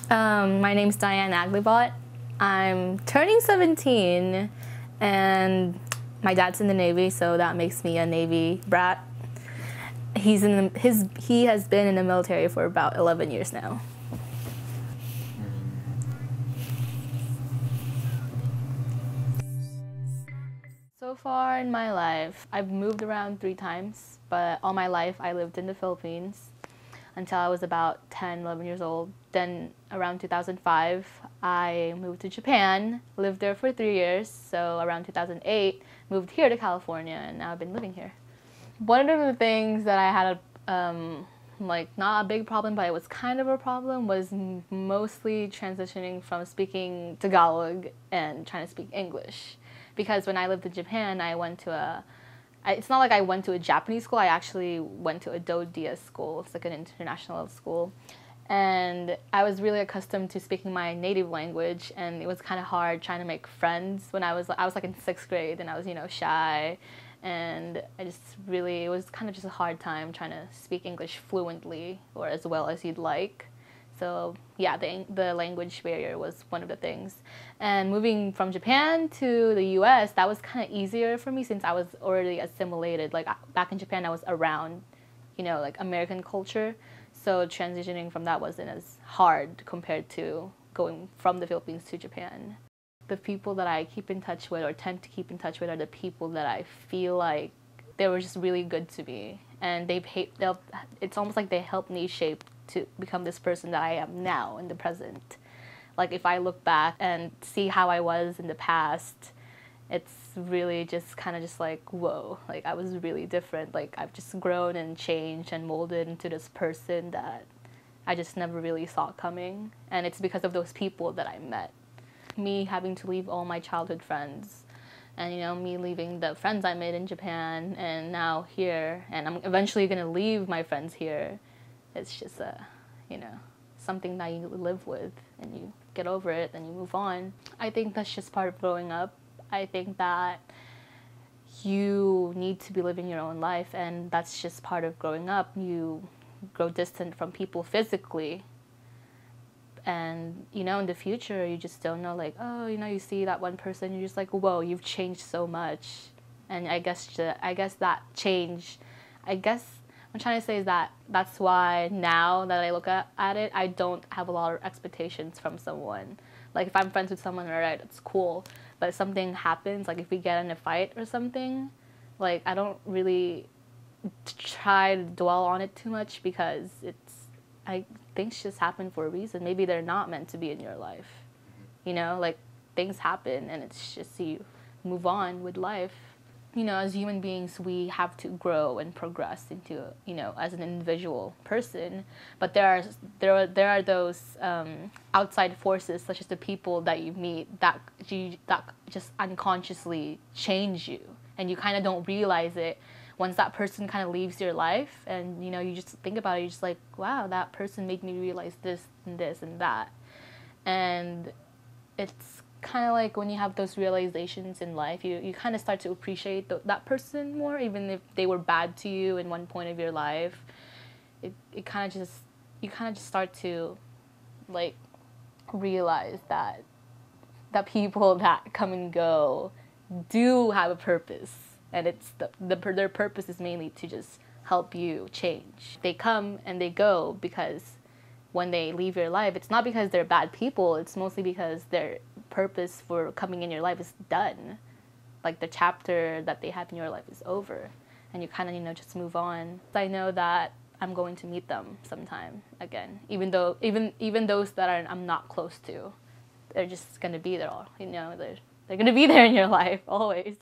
My name's Diane Aglibot. I'm turning 17, and my dad's in the Navy, so that makes me a Navy brat. He has been in the military for about 11 years now. So far in my life, I've moved around 3 times, but all my life I lived in the Philippines until I was about 10, 11 years old. Then around 2005, I moved to Japan, lived there for 3 years, so around 2008, moved here to California, and now I've been living here. One of the things that I had like not a big problem, but it was kind of a problem, was mostly transitioning from speaking Tagalog and trying to speak English. Because when I lived in Japan, I went to it's not like I went to a Japanese school, I actually went to a Do-Dia school. It's like an international school. And I was really accustomed to speaking my native language, and it was kind of hard trying to make friends when I was like in 6th grade, and I was, shy. And it was kind of just a hard time trying to speak English fluently or as well as you'd like. So yeah, the language barrier was one of the things. And moving from Japan to the US, that was kind of easier for me since I was already assimilated. Like back in Japan, I was around, like American culture. So transitioning from that wasn't as hard compared to going from the Philippines to Japan. The people that I keep in touch with or tend to keep in touch with are the people that I feel like they were just really good to me. And it's almost like they helped me shape to become this person that I am now in the present. Like if I look back and see how I was in the past, it's really just kind of just like, whoa, like I was really different. Like I've just grown and changed and molded into this person that I just never really saw coming. And it's because of those people that I met. Me having to leave all my childhood friends, and me leaving the friends I made in Japan, and now here, and I'm eventually gonna leave my friends here. It's just something that you live with, and you get over it, and you move on. I think that's just part of growing up. I think that you need to be living your own life, and that's just part of growing up. You grow distant from people physically, and in the future you just don't know, like, oh, you see that one person, you're just like, whoa, you've changed so much. And I guess that change, I'm trying to say is that's why now that I look at it, I don't have a lot of expectations from someone. Like if I'm friends with someone, alright, it's cool, but if something happens, like if we get in a fight or something, like I don't really try to dwell on it too much, because things just happen for a reason. Maybe they're not meant to be in your life. Like things happen, and it's just you move on with life. As human beings, we have to grow and progress into, as an individual person. But there are those outside forces, such as the people that you meet, that just unconsciously change you, and you kind of don't realize it. Once that person kind of leaves your life, and you just think about it, you're just like, wow, that person made me realize this and this and that. And it's kind of like when you have those realizations in life, you kind of start to appreciate that person more, even if they were bad to you in one point of your life. You kind of just start to like realize that people that come and go do have a purpose. And it's their purpose is mainly to just help you change. They come and they go because when they leave your life, it's not because they're bad people. It's mostly because their purpose for coming in your life is done. Like the chapter that they have in your life is over, and you kind of just move on. I know that I'm going to meet them sometime again, even those that I'm not close to. They're just gonna be there. They're gonna be there in your life always.